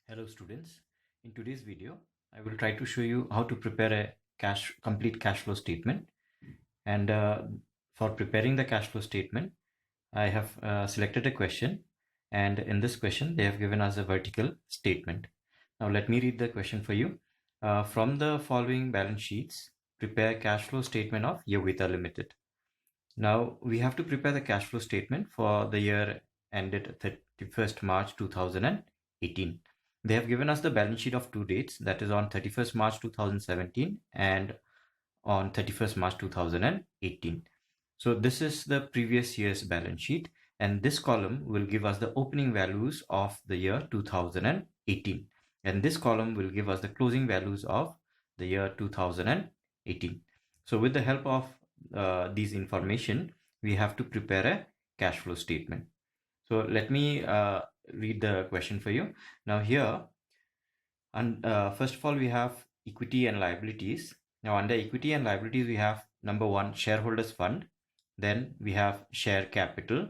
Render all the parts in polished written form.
Hello students, in today's video I will try to show you how to prepare a complete cash flow statement. And for preparing the cash flow statement, I have selected a question, and in this question they have given us a vertical statement. Now let me read the question for you. From the following balance sheets, prepare cash flow statement of Yogita Limited. Now we have to prepare the cash flow statement for the year ended 31st March 2018. They have given us the balance sheet of two dates, that is on 31st March 2017 and on 31st March 2018. So this is the previous year's balance sheet, and this column will give us the opening values of the year 2018, and this column will give us the closing values of the year 2018. So with the help of these information, we have to prepare a cash flow statement. So let me read the question for you. Now here, and first of all, we have equity and liabilities. Now under equity and liabilities, we have number one, shareholders fund. Then we have share capital.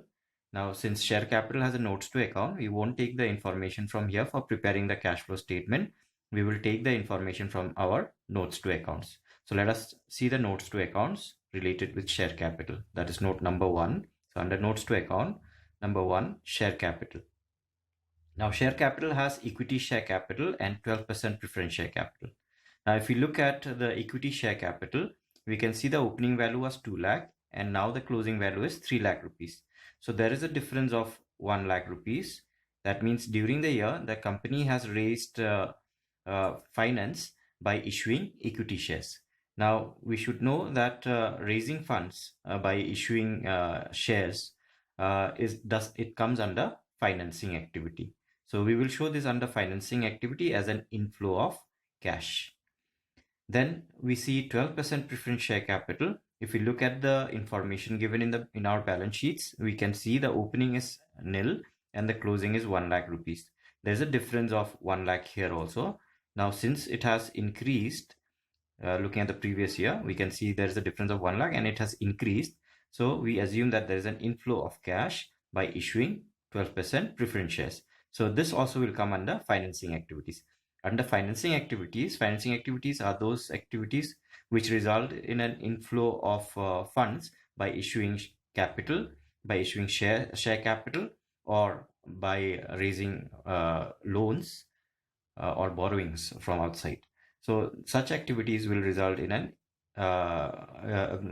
Now since share capital has a notes to account, we won't take the information from here for preparing the cash flow statement. We will take the information from our notes to accounts. So let us see the notes to accounts related with share capital. That is note number one. So under notes to account, number one, share capital. Now share capital has equity share capital and 12% preference share capital. Now if we look at the equity share capital, we can see the opening value was 2 lakh and now the closing value is 3 lakh rupees. So there is a difference of 1 lakh rupees. That means during the year, the company has raised finance by issuing equity shares. Now we should know that raising funds by issuing shares it comes under financing activity. So we will show this under financing activity as an inflow of cash. Then we see 12% preference share capital. If we look at the information given in our balance sheets, we can see the opening is nil and the closing is 1 lakh rupees. There's a difference of 1 lakh here also. Now since it has increased, looking at the previous year, we can see there's a difference of 1 lakh and it has increased. So we assume that there is an inflow of cash by issuing 12% preference shares. So this also will come under financing activities. Under financing activities are those activities which result in an inflow of funds by issuing capital, by issuing share capital, or by raising loans or borrowings from outside. So such activities will result in an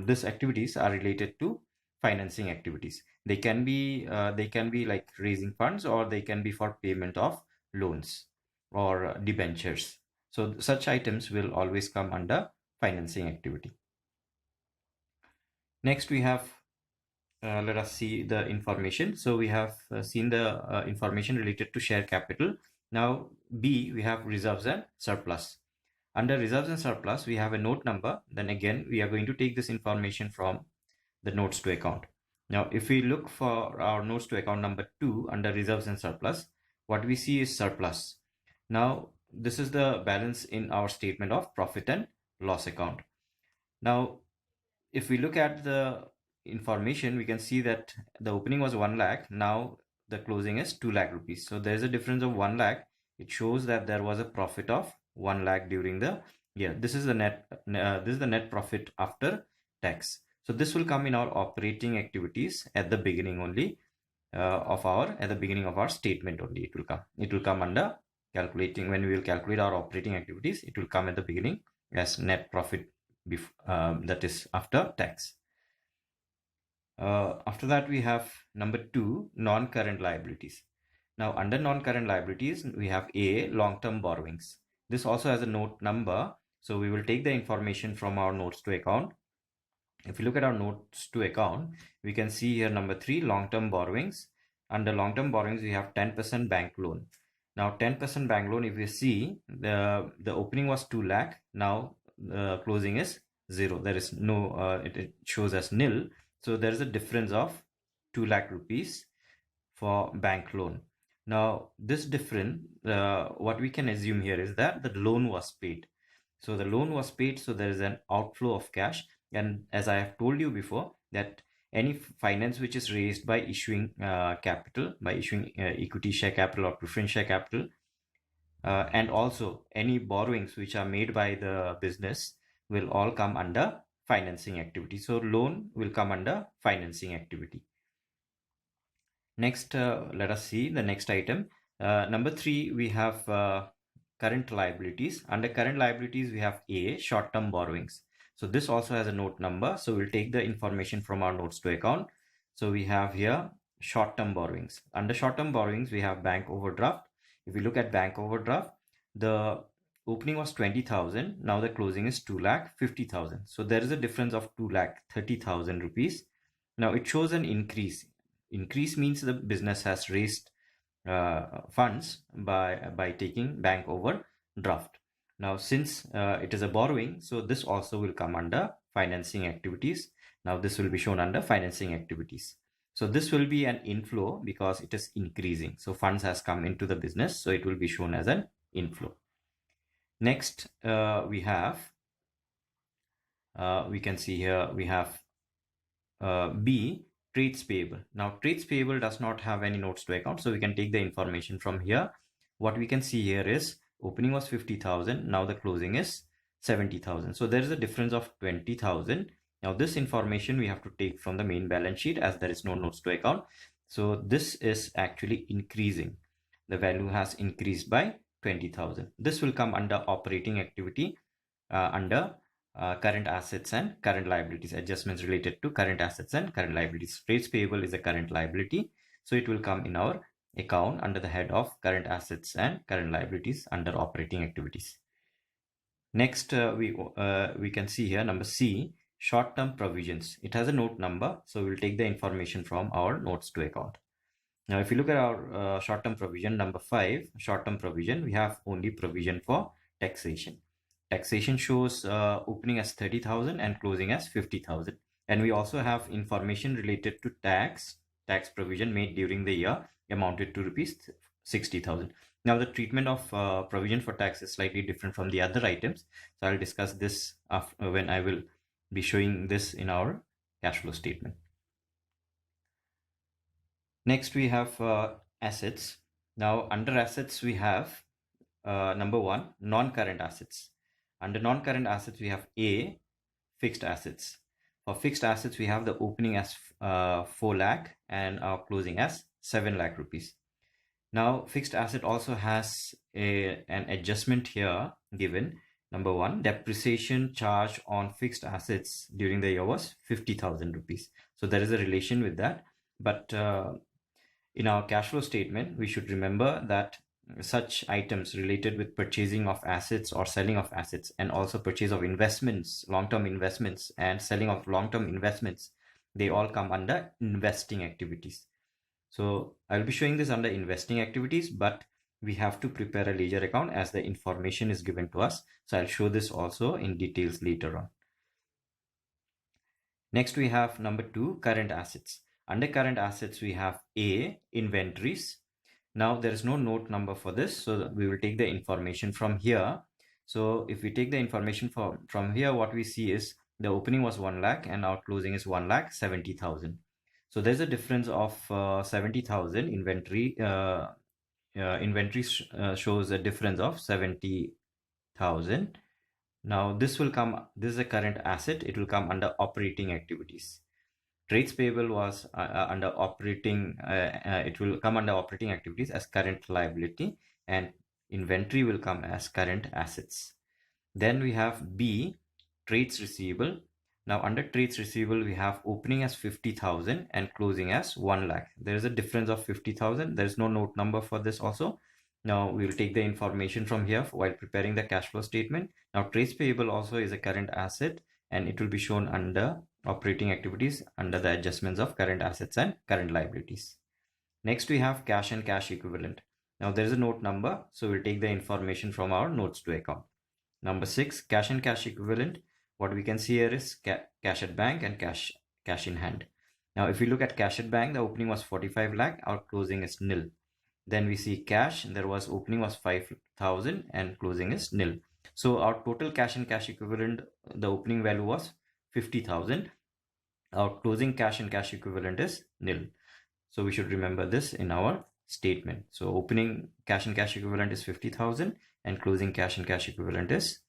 these activities are related to financing activities. They can be like raising funds, or they can be for payment of loans or debentures. So such items will always come under financing activity. Next we have let us see the information. So we have seen the information related to share capital. Now B, we have reserves and surplus. Under reserves and surplus, we have a note number. Then again, we are going to take this information from the notes to account. Now, if we look for our notes to account number 2 under reserves and surplus, what we see is surplus. Now, this is the balance in our statement of profit and loss account. Now, if we look at the information, we can see that the opening was 1 lakh. Now the closing is 2 lakh rupees. So there is a difference of 1 lakh. It shows that there was a profit of 1 lakh during the year. This is the net profit after tax. So this will come in our operating activities at the beginning only at the beginning of our statement only. It will come under calculating. When we will calculate our operating activities, it will come at the beginning as net profit that is after tax. After that, we have number 2, non-current liabilities. Now under non-current liabilities, we have A, long-term borrowings. This also has a note number. So we will take the information from our notes to account. If you look at our notes to account, we can see here number 3, long-term borrowings. Under long-term borrowings, we have 10% bank loan. Now 10% bank loan, if you see, the opening was 2 lakh. Now the closing is 0. There is no, it shows as nil. So there is a difference of 2 lakh rupees for bank loan. Now this difference, what we can assume here is that the loan was paid. So the loan was paid, so there is an outflow of cash. And as I have told you before, that any finance which is raised by issuing capital, by issuing equity share capital or preference share capital, and also any borrowings which are made by the business will all come under financing activity. So loan will come under financing activity. Next, let us see the next item. Number 3, we have current liabilities. Under current liabilities, we have A, short-term borrowings. So this also has a note number. So we'll take the information from our notes to account. So we have here short-term borrowings. Under short-term borrowings, we have bank overdraft. If we look at bank overdraft, the opening was 20,000. Now the closing is 2,50,000. So there is a difference of 2,30,000 rupees. Now it shows an increase. Increase means the business has raised funds by taking bank overdraft. Now, since it is a borrowing, so this also will come under financing activities. Now, this will be shown under financing activities. So this will be an inflow because it is increasing. So funds has come into the business, so it will be shown as an inflow. Next, we can see here we have B, trades payable. Now trades payable does not have any notes to account, so we can take the information from here. What we can see here is opening was 50,000. Now the closing is 70,000. So there is a difference of 20,000. Now this information we have to take from the main balance sheet as there is no notes to account. So this is actually increasing. The value has increased by 20,000. This will come under operating activity under current assets and current liabilities, adjustments related to current assets and current liabilities. Trades payable is a current liability, so it will come in our account under the head of current assets and current liabilities under operating activities. Next, we can see here number C, short-term provisions. It has a note number, so we'll take the information from our notes to account. Now, if you look at our short-term provision, number 5, short-term provision, we have only provision for taxation. Taxation shows opening as 30,000 and closing as 50,000. And we also have information related to tax provision made during the year amounted to rupees 60,000. Now, the treatment of provision for tax is slightly different from the other items. So I'll discuss this when I will be showing this in our cash flow statement. Next, we have assets. Now, under assets, we have number 1, non-current assets. Under non-current assets, we have A, fixed assets. For fixed assets, we have the opening as 4 lakh and our closing as 7 lakh rupees. Now, fixed asset also has an adjustment here given. Number 1, depreciation charge on fixed assets during the year was 50,000 rupees. So there is a relation with that. But in our cash flow statement, we should remember that such items related with purchasing of assets or selling of assets, and also purchase of investments, long-term investments, and selling of long-term investments, they all come under investing activities. So I'll be showing this under investing activities, but we have to prepare a ledger account as the information is given to us. So I'll show this also in details later on. Next, we have number 2, current assets. Under current assets, we have A, inventories. Now there is no note number for this, so we will take the information from here. So if we take the information from here, what we see is the opening was 1 lakh and our closing is 1,70,000. So there's a difference of 70,000. Inventory shows a difference of 70,000. Now this is a current asset. It will come under operating activities. Trades payable was under operating, it will come under operating activities as current liability, and inventory will come as current assets. Then we have B, trades receivable. Now under trades receivable, we have opening as 50,000 and closing as 1 lakh. There is a difference of 50,000. There is no note number for this also. Now we will take the information from here while preparing the cash flow statement. Now trades payable also is a current asset, and it will be shown under operating activities under the adjustments of current assets and current liabilities. Next, we have cash and cash equivalent. Now there is a note number, so we'll take the information from our notes to account. Number 6, cash and cash equivalent. What we can see here is cash at bank and cash in hand. Now if we look at cash at bank, the opening was 45 lakh, our closing is nil. Then we see cash, there was opening was 5,000 and closing is nil. So our total cash and cash equivalent, the opening value was 50,000. Our closing cash and cash equivalent is nil. So we should remember this in our statement. So opening cash and cash equivalent is 50,000 and closing cash and cash equivalent is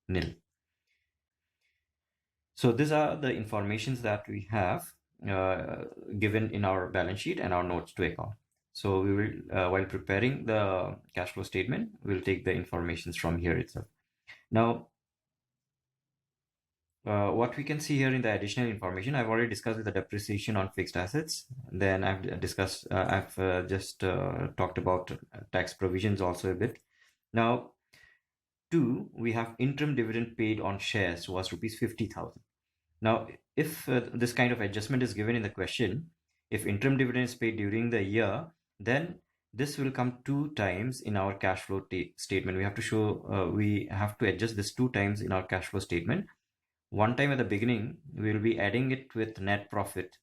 nil. So these are the informations that we have given in our balance sheet and our notes to account. So we will, while preparing the cash flow statement, we'll take the informations from here itself. Now, what we can see here in the additional information, I've already discussed the depreciation on fixed assets. Then I've discussed, just talked about tax provisions also a bit. Now, two, we have interim dividend paid on shares was rupees 50,000. Now, if this kind of adjustment is given in the question, if interim dividend is paid during the year, then this will come 2 times in our cash flow statement. We have to show, we have to adjust this 2 times in our cash flow statement. One time at the beginning, we will be adding it with net profit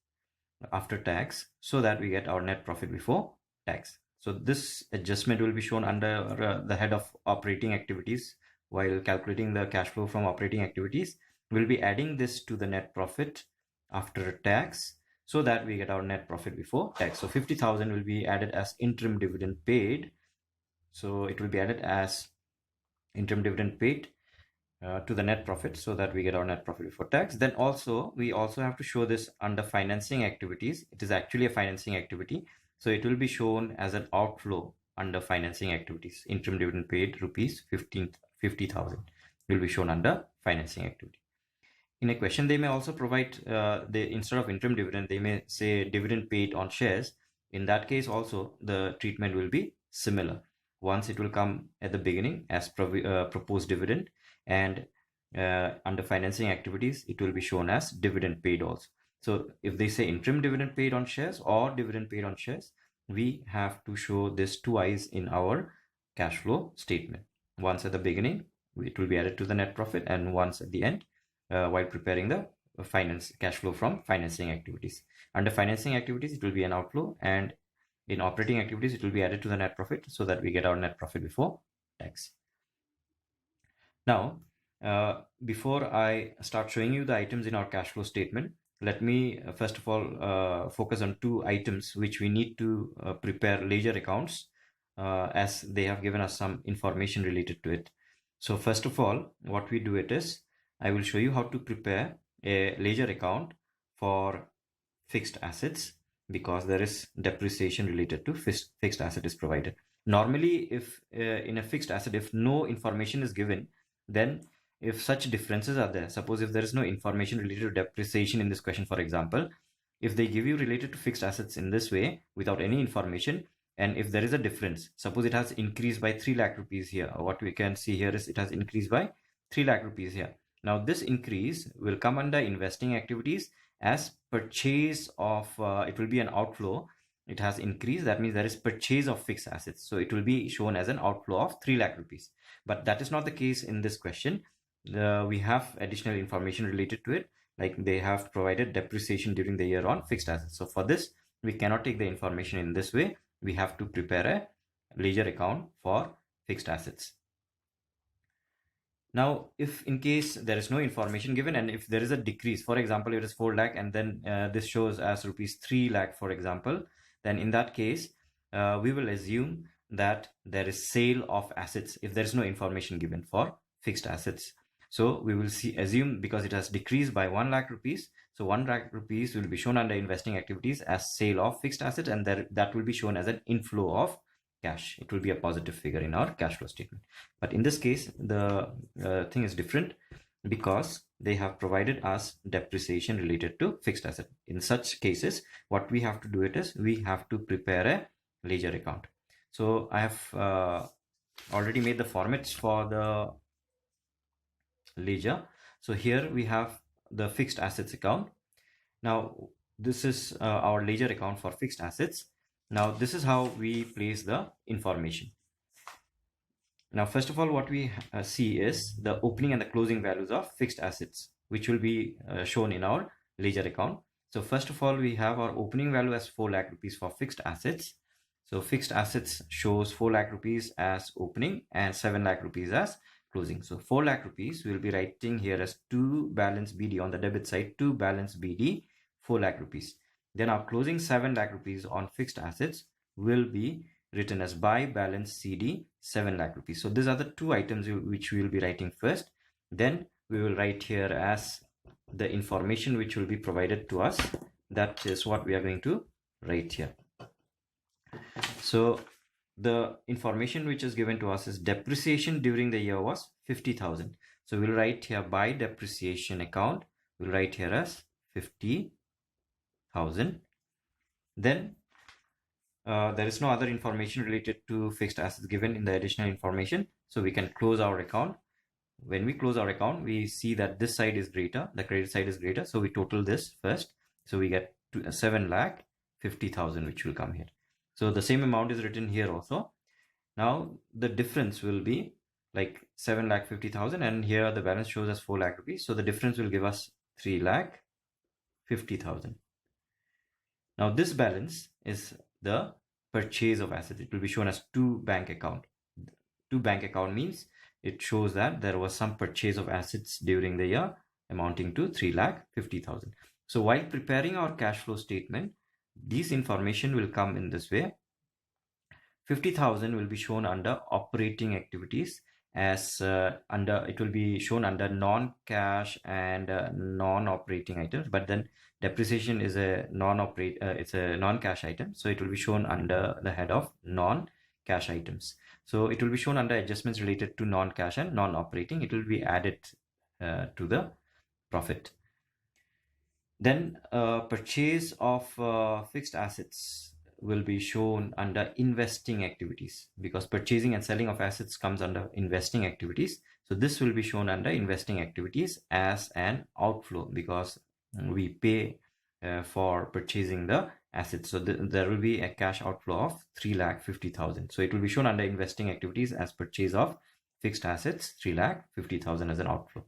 after tax so that we get our net profit before tax. So this adjustment will be shown under the head of operating activities. While calculating the cash flow from operating activities, we'll be adding this to the net profit after tax so that we get our net profit before tax. So 50,000 will be added as interim dividend paid. So it will be added as interim dividend paid to the net profit so that we get our net profit before tax. Then also, we also have to show this under financing activities. It is actually a financing activity. So it will be shown as an outflow under financing activities. Interim dividend paid rupees 50,000 will be shown under financing activity. In a question, they may also provide, instead of interim dividend, they may say dividend paid on shares. In that case also, the treatment will be similar. Once it will come at the beginning as proposed dividend, and under financing activities, it will be shown as dividend paid also. So if they say interim dividend paid on shares or dividend paid on shares, we have to show this twice in our cash flow statement. Once at the beginning, it will be added to the net profit, and once at the end, while preparing the cash flow from financing activities. Under financing activities, it will be an outflow, and in operating activities, it will be added to the net profit so that we get our net profit before tax. Now, before I start showing you the items in our cash flow statement, let me first of all focus on 2 items which we need to prepare ledger accounts as they have given us some information related to it. So first of all, what we do it is, I will show you how to prepare a ledger account for fixed assets, because there is depreciation related to fixed asset is provided. Normally, if in a fixed asset, if no information is given, then if such differences are there, suppose if there is no information related to depreciation in this question, for example, if they give you related to fixed assets in this way without any information, and if there is a difference, suppose it has increased by 3 lakh rupees here, what we can see here is it has increased by 3 lakh rupees here. Now this increase will come under investing activities as purchase of, it will be an outflow. It has increased, that means there is purchase of fixed assets. So it will be shown as an outflow of 3 lakh rupees. But that is not the case in this question. We have additional information related to it, like they have provided depreciation during the year on fixed assets. So for this, we cannot take the information in this way. We have to prepare a ledger account for fixed assets. Now, if in case there is no information given, and if there is a decrease, for example, it is 4 lakh and then this shows as rupees 3 lakh, for example, then in that case, we will assume that there is sale of assets if there is no information given for fixed assets. So we will assume because it has decreased by 1 lakh rupees, so 1 lakh rupees will be shown under investing activities as sale of fixed assets, and that will be shown as an inflow of cash. It will be a positive figure in our cash flow statement. But in this case, the thing is different because they have provided us depreciation related to fixed asset. In such cases, what we have to do it is we have to prepare a ledger account. So I have already made the formats for the ledger. So here we have the fixed assets account. Now this is our ledger account for fixed assets. Now this is how we place the information. Now first of all, what we see is the opening and the closing values of fixed assets, which will be shown in our ledger account. So first of all, we have our opening value as 4 lakh rupees for fixed assets. So fixed assets shows 4 lakh rupees as opening and 7 lakh rupees as closing. So 4 lakh rupees we'll be writing here as to balance BD on the debit side, to balance BD 4 lakh rupees. Then our closing 7 lakh rupees on fixed assets will be written as buy balance CD 7 lakh rupees. So these are the two items which we will be writing first. Then we will write here as the information which will be provided to us. That is what we are going to write here. So the information which is given to us is depreciation during the year was 50,000. So we'll write here by depreciation account. We'll write here as 50,000. Then there is no other information related to fixed assets given in the additional information. So we can close our account. When we close our account, we see that this side is greater, the credit side is greater. So we total this first. So we get 7,50,000, which will come here. So the same amount is written here also. Now the difference will be like 7,50,000, and here the balance shows as 4 lakh rupees. So the difference will give us 3,50,000. Now this balance is the purchase of assets. It will be shown as to bank account. To bank account means it shows that there was some purchase of assets during the year amounting to 3,50,000. So while preparing our cash flow statement, this information will come in this way. 50,000 will be shown under operating activities as it will be shown under non-cash and non-operating items, but then depreciation is a it's a non-cash item, so it will be shown under the head of non-cash items. So it will be shown under adjustments related to non-cash and non-operating. It will be added to the profit. Then purchase of fixed assets will be shown under investing activities, because purchasing and selling of assets comes under investing activities. So this will be shown under investing activities as an outflow, because we pay for purchasing the assets. So there will be a cash outflow of 3,50,000. So it will be shown under investing activities as purchase of fixed assets, 3,50,000 as an outflow.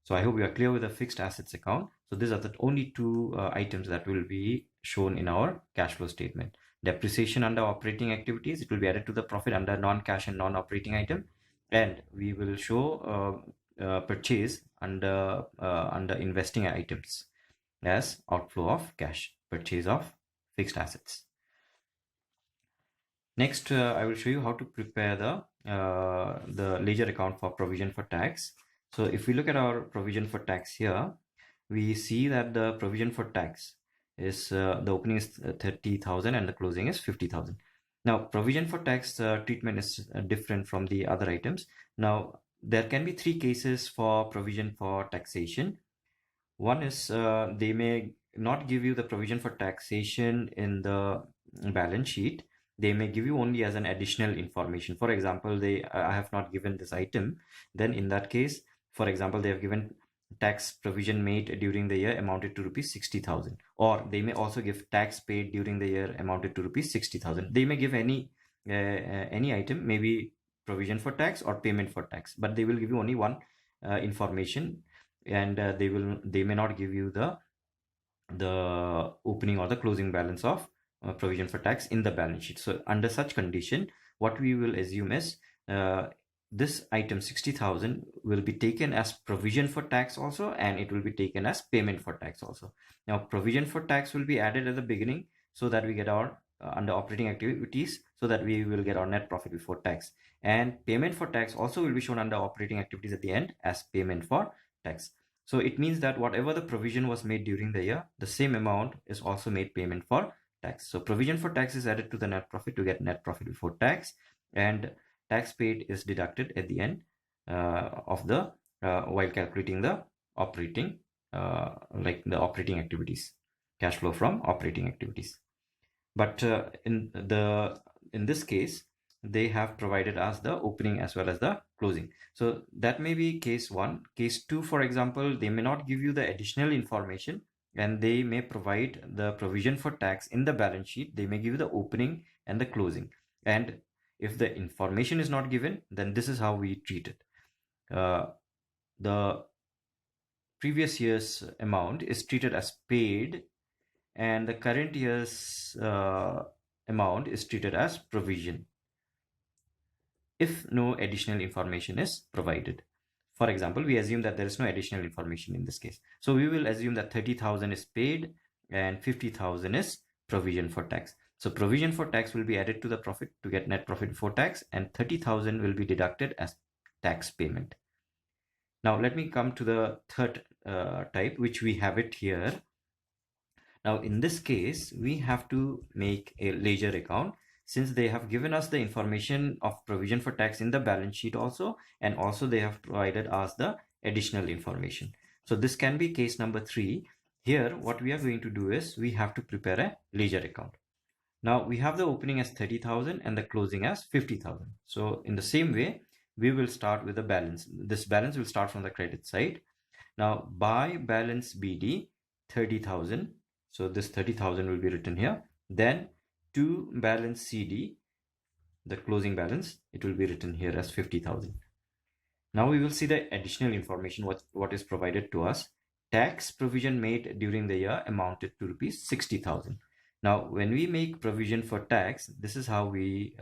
So I hope you are clear with the fixed assets account. So these are the only two items that will be shown in our cash flow statement. Depreciation under operating activities, it will be added to the profit under non-cash and non-operating item, and we will show purchase under investing items as outflow of cash, purchase of fixed assets. Next, I will show you how to prepare the ledger account for provision for tax. So if we look at our provision for tax here, we see that the provision for tax is the opening is 30,000 and the closing is 50,000. Now provision for tax treatment is different from the other items. Now there can be three cases for provision for taxation. One is they may not give you the provision for taxation in the balance sheet. They may give you only as an additional information. For example, I have not given this item. Then in that case, for example, they have given tax provision made during the year amounted to rupees 60,000, or they may also give tax paid during the year amounted to rupees 60,000. They may give any item, maybe provision for tax or payment for tax, but they will give you only one information, and they may not give you the opening or the closing balance of provision for tax in the balance sheet. So under such condition, what we will assume is this item 60,000 will be taken as provision for tax also, and it will be taken as payment for tax also. Now provision for tax will be added at the beginning so that we get our under operating activities, so that we will get our net profit before tax, and payment for tax also will be shown under operating activities at the end as payment for tax. So it means that whatever the provision was made during the year, the same amount is also made payment for tax. So provision for tax is added to the net profit to get net profit before tax, and tax paid is deducted at the end of the while calculating the operating like the operating activities, cash flow from operating activities. But in this case, they have provided us the opening as well as the closing. So that may be case one. Case two, for example, they may not give you the additional information, and they may provide the provision for tax in the balance sheet. They may give you the opening and the closing, and if the information is not given, then this is how we treat it. The previous year's amount is treated as paid, and the current year's amount is treated as provision if no additional information is provided. For example, we assume that there is no additional information in this case. So we will assume that 30,000 is paid and 50,000 is provision for tax. So provision for tax will be added to the profit to get net profit before tax, and 30,000 will be deducted as tax payment. Now let me come to the third type, which we have it here. Now in this case, we have to make a ledger account, since they have given us the information of provision for tax in the balance sheet also, and also they have provided us the additional information. So this can be case number 3. Here what we are going to do is we have to prepare a ledger account. Now we have the opening as 30,000 and the closing as 50,000. So in the same way, we will start with the balance. This balance will start from the credit side. Now by balance BD 30,000. So this 30,000 will be written here. Then to balance CD, the closing balance, it will be written here as 50,000. Now we will see the additional information what is provided to us. Tax provision made during the year amounted to rupees 60,000. Now when we make provision for tax, this is how we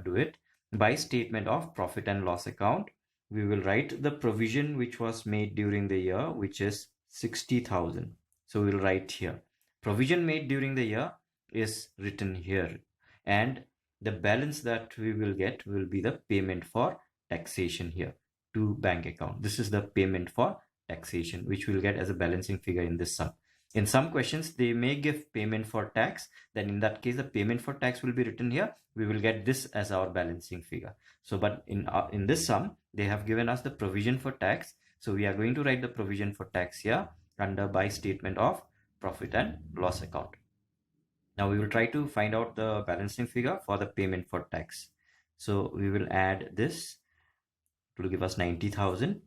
do it. By statement of profit and loss account, we will write the provision which was made during the year, which is 60,000. So we'll write here. Provision made during the year is written here, and the balance that we will get will be the payment for taxation here to bank account. This is the payment for taxation, which we'll get as a balancing figure in this sum. In some questions, they may give payment for tax. Then in that case, the payment for tax will be written here. We will get this as our balancing figure. So, but in this sum, they have given us the provision for tax. So we are going to write the provision for tax here under by statement of profit and loss account. Now we will try to find out the balancing figure for the payment for tax. So we will add this. It will give us 90,000.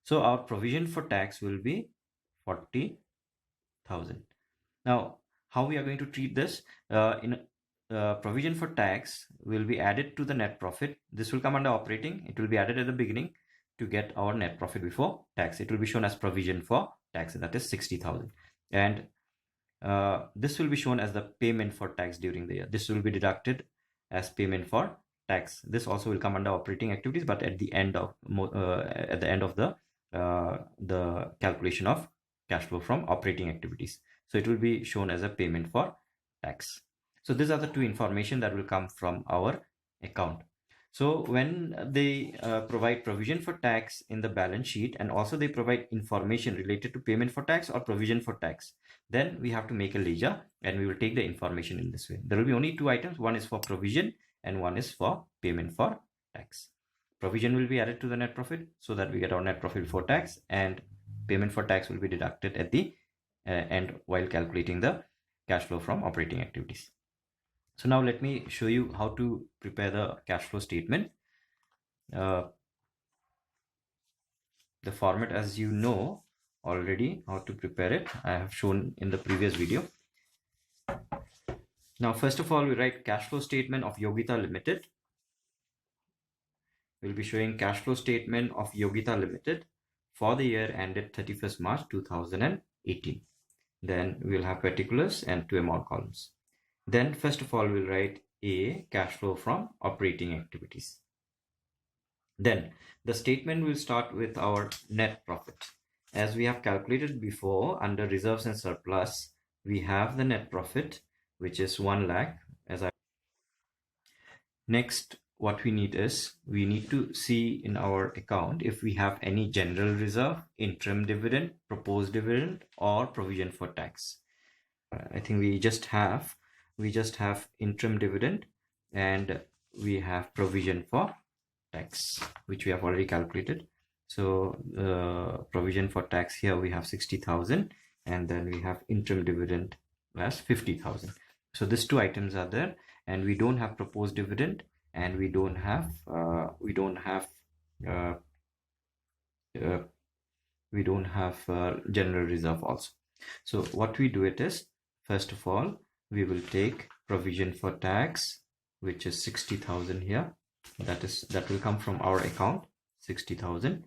So our provision for tax will be 40,000. Now, how we are going to treat this? Provision for tax will be added to the net profit. This will come under operating. It will be added at the beginning to get our net profit before tax. It will be shown as provision for tax, that is 60,000. And this will be shown as the payment for tax during the year. This will be deducted as payment for tax. This also will come under operating activities, but at the end of the calculation of cash flow from operating activities. So it will be shown as a payment for tax. So these are the two information that will come from our account. So when they provide provision for tax in the balance sheet, and also they provide information related to payment for tax or provision for tax, then we have to make a ledger and we will take the information in this way. There will be only two items. One is for provision and one is for payment for tax. Provision will be added to the net profit so that we get our net profit before tax, and payment for tax will be deducted at the end while calculating the cash flow from operating activities. So now let me show you how to prepare the cash flow statement. The format, as you know already how to prepare it, I have shown in the previous video. Now first of all, we write cash flow statement of Yogita Limited. We'll be showing cash flow statement of Yogita Limited for the year ended 31st March 2018. Then we'll have particulars and two amount columns. Then first of all, we'll write A, cash flow from operating activities. Then the statement will start with our net profit. As we have calculated before, under reserves and surplus, we have the net profit, which is 1 lakh. Next, what we need is, we need to see in our account if we have any general reserve, interim dividend, proposed dividend, or provision for tax. I think we just have interim dividend, and we have provision for tax, which we have already calculated. So provision for tax here we have 60,000, and then we have interim dividend as 50,000. So these two items are there, and we don't have proposed dividend, and we don't have general reserve also. So what we do it is, first of all, we will take provision for tax, which is 60,000 here. That will come from our account, 60,000.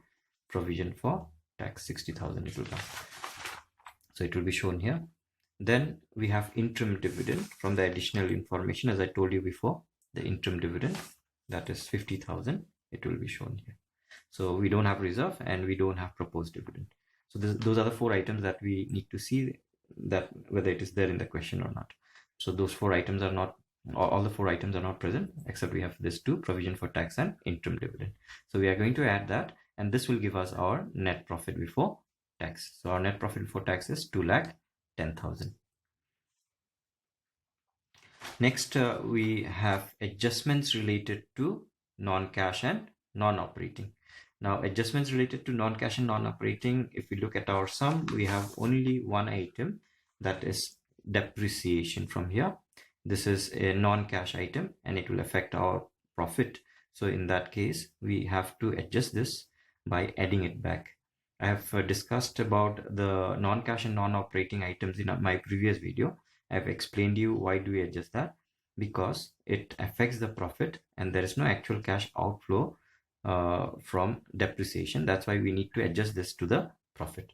Provision for tax, 60,000 it will come. So it will be shown here. Then we have interim dividend from the additional information, as I told you before, the interim dividend, that is 50,000. It will be shown here. So we don't have reserve and we don't have proposed dividend. So those are the four items that we need to see that whether it is there in the question or not. So those four items are not, all the four items are not present, except we have this two, provision for tax and interim dividend. So we are going to add that, and this will give us our net profit before tax. So our net profit before tax is 2,10,000. Next, we have adjustments related to non-cash and non-operating. Now, adjustments related to non-cash and non-operating, if we look at our sum, we have only one item, that is depreciation from here. This is a non-cash item and it will affect our profit. So in that case, we have to adjust this by adding it back. I have discussed about the non-cash and non-operating items in my previous video. I've explained you why do we adjust that, because it affects the profit and there is no actual cash outflow from depreciation. That's why we need to adjust this to the profit.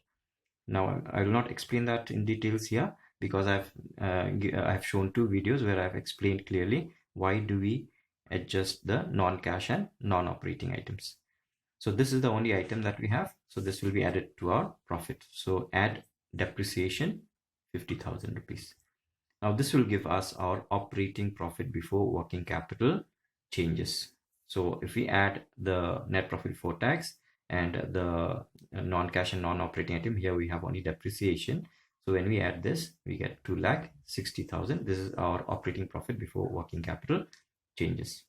Now I will not explain that in details here, because I've shown two videos where I've explained clearly why do we adjust the non-cash and non-operating items. So this is the only item that we have, so this will be added to our profit. So add depreciation 50,000 rupees. Now this will give us our operating profit before working capital changes. So if we add the net profit before tax and the non-cash and non-operating item, here we have only depreciation. So when we add this, we get 2,60,000. This is our operating profit before working capital changes.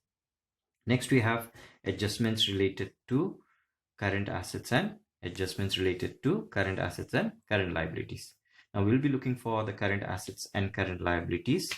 Next, we have adjustments related to current assets and adjustments related to current assets and current liabilities. Now we'll be looking for the current assets and current liabilities.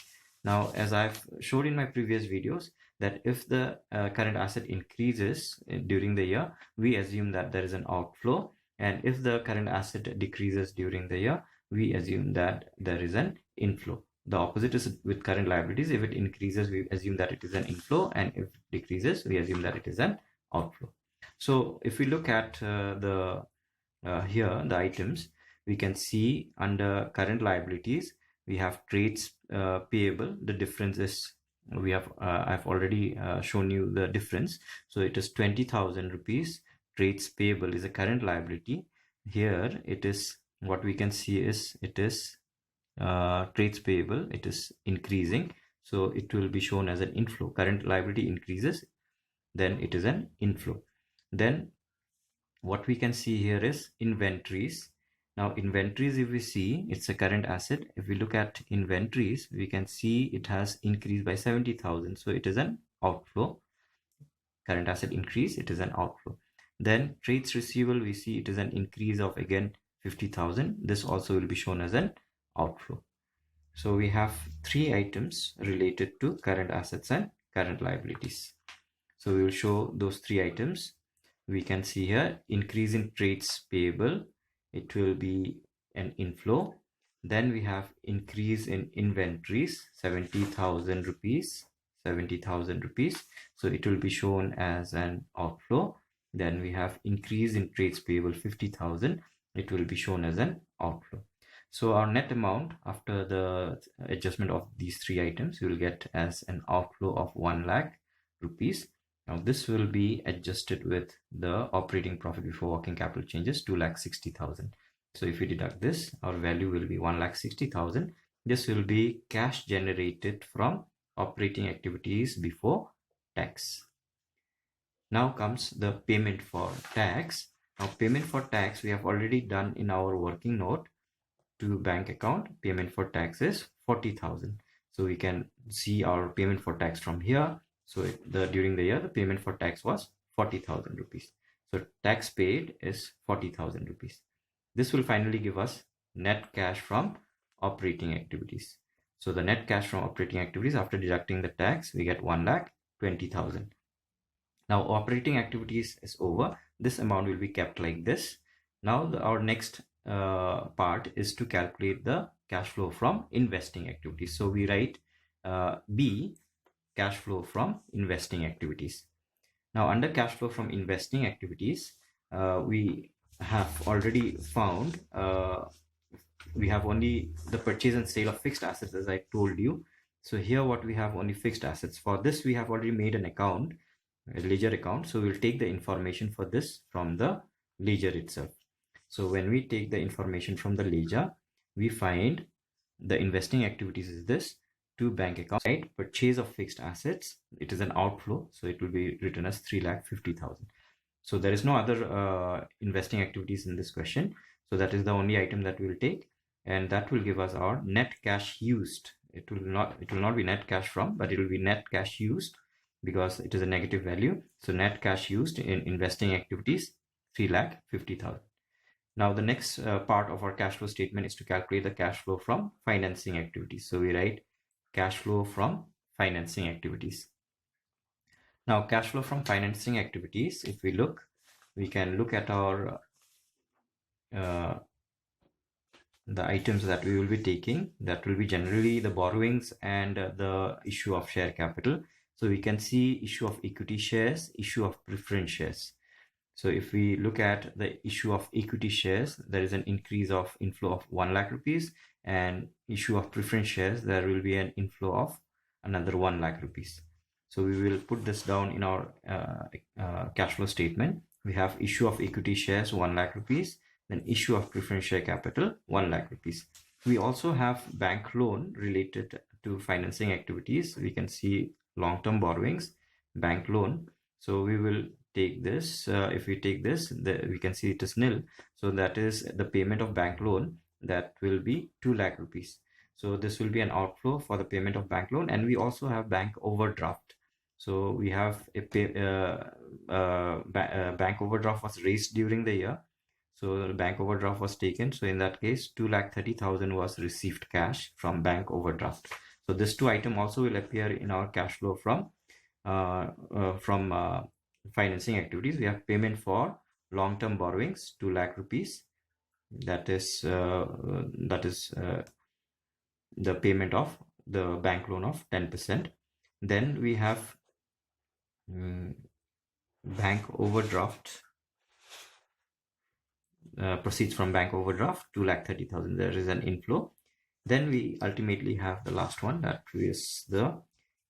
Now, as I've showed in my previous videos, that if the current asset increases during the year, we assume that there is an outflow. And if the current asset decreases during the year, we assume that there is an inflow. The opposite is with current liabilities. If it increases, we assume that it is an inflow. And if it decreases, we assume that it is an outflow. So if we look at here the items, we can see under current liabilities, we have trades payable. The difference is, we have I've already shown you the difference. So it is 20,000 rupees. Trades payable is a current liability. Here it is, what we can see is it is trades payable. It is increasing, so it will be shown as an inflow. Current liability increases, then it is an inflow. Then what we can see here is inventories. Now inventories, if we see, it's a current asset. If we look at inventories, we can see it has increased by 70,000. So it is an outflow. Current asset increase, it is an outflow. Then trades receivable, we see it is an increase of again 50,000. This also will be shown as an outflow. So we have three items related to current assets and current liabilities. So we will show those three items. We can see here increase in trades payable, it will be an inflow. Then we have increase in inventories, 70,000 rupees, 70,000 rupees. So it will be shown as an outflow. Then we have increase in trades payable, 50,000. It will be shown as an outflow. So our net amount after the adjustment of these three items, we will get as an outflow of 1 lakh rupees. Now this will be adjusted with the operating profit before working capital changes, 2,60,000. So if we deduct this, our value will be 1,60,000. This will be cash generated from operating activities before tax. Now comes the payment for tax. Now payment for tax we have already done in our working note to bank account. Payment for tax is 40,000. So we can see our payment for tax from here. So during the year, the payment for tax was 40,000 rupees. So tax paid is 40,000 rupees. This will finally give us net cash from operating activities. So the net cash from operating activities after deducting the tax, we get 1,20,000. Now operating activities is over. This amount will be kept like this. Now our next part is to calculate the cash flow from investing activities. So we write B, cash flow from investing activities. Now under cash flow from investing activities, we have already found we have only the purchase and sale of fixed assets, as I told you. So here what we have, only fixed assets. For this we have already made an account, a ledger account. So we'll take the information for this from the ledger itself. So when we take the information from the ledger, we find the investing activities is this: two bank accounts, right? Purchase of fixed assets, it is an outflow, so it will be written as 3,50,000. So there is no other investing activities in this question, so that is the only item that we will take, and that will give us our net cash used. It will not be net cash from, but it will be net cash used because it is a negative value. So net cash used in investing activities, 3,50,000. Now the next part of our cash flow statement is to calculate the cash flow from financing activities. So we write cash flow from financing activities. Now cash flow from financing activities, if we look, we can look at our the items that we will be taking. That will be generally the borrowings and the issue of share capital. So we can see issue of equity shares, issue of preference shares. So if we look at the issue of equity shares, there is an increase of inflow of 1 lakh rupees, and issue of preference shares, there will be an inflow of another 1 lakh rupees. So we will put this down in our cash flow statement. We have issue of equity shares 1 lakh rupees, then issue of preference share capital 1 lakh rupees. We also have bank loan related to financing activities. We can see long-term borrowings, bank loan. So we will take this. If we take this, we can see it is nil. So that is the payment of bank loan, that will be 2 lakh rupees. So this will be an outflow for the payment of bank loan. And we also have bank overdraft. So we have a bank overdraft was raised during the year. So the bank overdraft was taken. So in that case, 2,30,000 was received cash from bank overdraft. So this two item also will appear in our cash flow from financing activities. We have payment for long-term borrowings, 2 lakh rupees. That is the payment of the bank loan of 10%. Then we have bank overdraft, proceeds from bank overdraft, 2,30,000. There is an inflow. Then we ultimately have the last one, that is the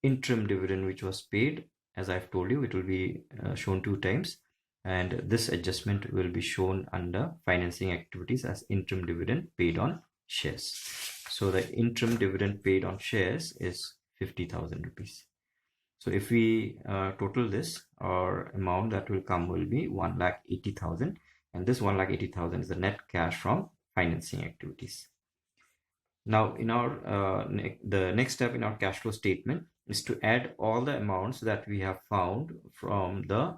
interim dividend which was paid. As I've told you, it will be shown 2 times, and this adjustment will be shown under financing activities as interim dividend paid on shares. So the interim dividend paid on shares is 50,000 rupees. So if we total this, our amount that will come will be 1,80,000, and this 1,80,000 is the net cash from financing activities. Now in our the next step in our cash flow statement is to add all the amounts that we have found from the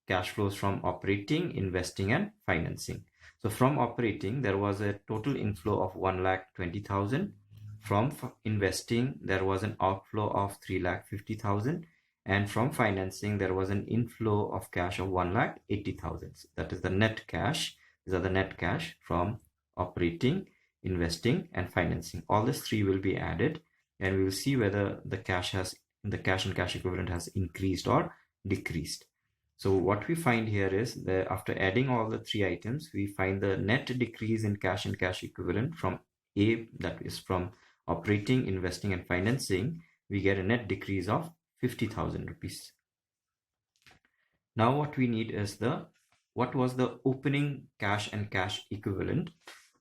cash flows from operating, investing and financing. So from operating, there was a total inflow of 1,20,000. From investing, there was an outflow of 3,50,000, and from financing, there was an inflow of cash of 1,80,000. That is the net cash. These are the net cash from operating, investing and financing. All these three will be added, and we will see whether the cash and cash equivalent has increased or decreased. So what we find here is that after adding all the 3 items, we find the net decrease in cash and cash equivalent from A, that is from operating, investing and financing. We get a net decrease of 50,000 rupees. Now what we need is what was the opening cash and cash equivalent.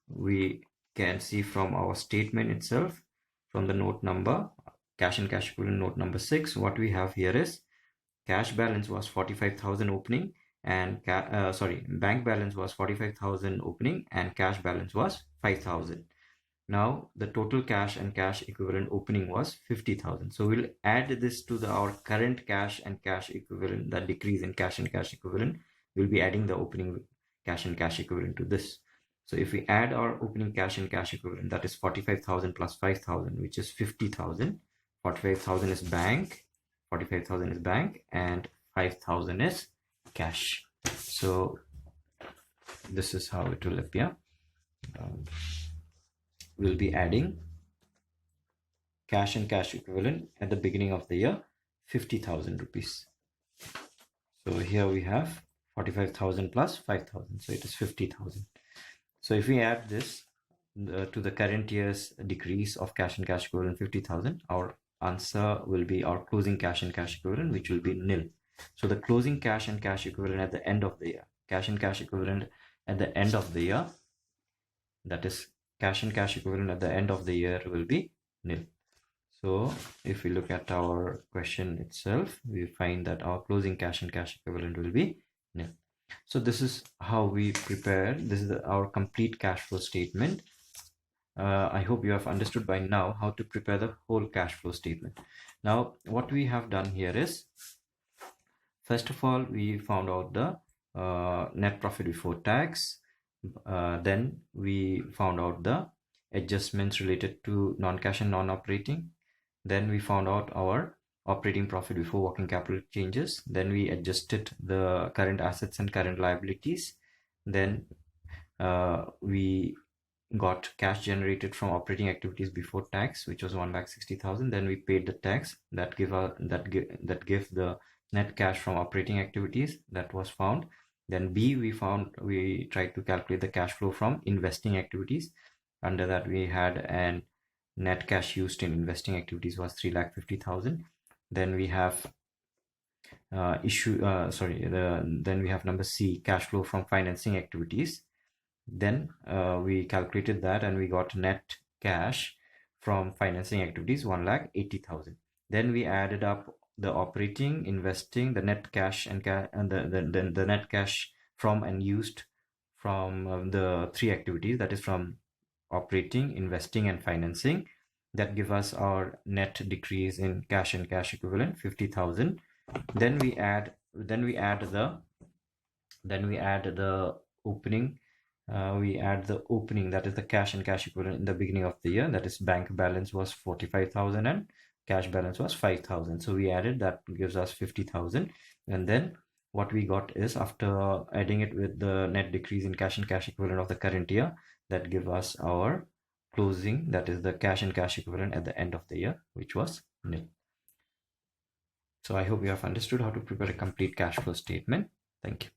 We can see from our statement itself, from the note number, cash and cash equivalent note number 6, what we have here is cash balance was 45,000 opening, and bank balance was 45,000 opening, and cash balance was 5,000. Now the total cash and cash equivalent opening was 50,000. So we'll add this to our current cash and cash equivalent, the decrease in cash and cash equivalent. We'll be adding the opening cash and cash equivalent to this. So if we add our opening cash and cash equivalent, that is 45,000 plus 5,000, which is 50,000. 45,000 is bank, 45,000 is bank, and 5,000 is cash. So this is how it will appear. We'll be adding cash and cash equivalent at the beginning of the year, 50,000 rupees. So here we have 45,000 plus 5,000, so it is 50,000. So if we add this to the current year's decrease of cash and cash equivalent 50,000, our answer will be our closing cash and cash equivalent, which will be nil. So the closing cash and cash equivalent at the end of the year, cash and cash equivalent at the end of the year, that is cash and cash equivalent at the end of the year will be nil. So if we look at our question itself, we find that our closing cash and cash equivalent will be nil. So this is how we prepare. This is our complete cash flow statement. I hope you have understood by now how to prepare the whole cash flow statement. Now, what we have done here is, first of all, we found out the net profit before tax. Then we found out the adjustments related to non-cash and non-operating. Then we found out our operating profit before working capital changes. Then we adjusted the current assets and current liabilities. Then we got cash generated from operating activities before tax, which was 1,60,000. Then we paid the tax that give the net cash from operating activities that was found. Then B, we tried to calculate the cash flow from investing activities. Under that, we had an net cash used in investing activities was 3,50,000. Then we have then we have number C, cash flow from financing activities. Then we calculated that and we got net cash from financing activities 1,80,000. Then we added up the operating, investing, the net cash and the net cash from and used from the three activities, that is from operating, investing, and financing. That give us our net decrease in cash and cash equivalent 50,000. Then we add the opening. We add the opening, that is the cash and cash equivalent in the beginning of the year. That is bank balance was 45,000 and cash balance was 5,000. So we added that, gives us 50,000. And then what we got is, after adding it with the net decrease in cash and cash equivalent of the current year, that give us our closing, that is the cash and cash equivalent at the end of the year, which was nil. So I hope you have understood how to prepare a complete cash flow statement. Thank you.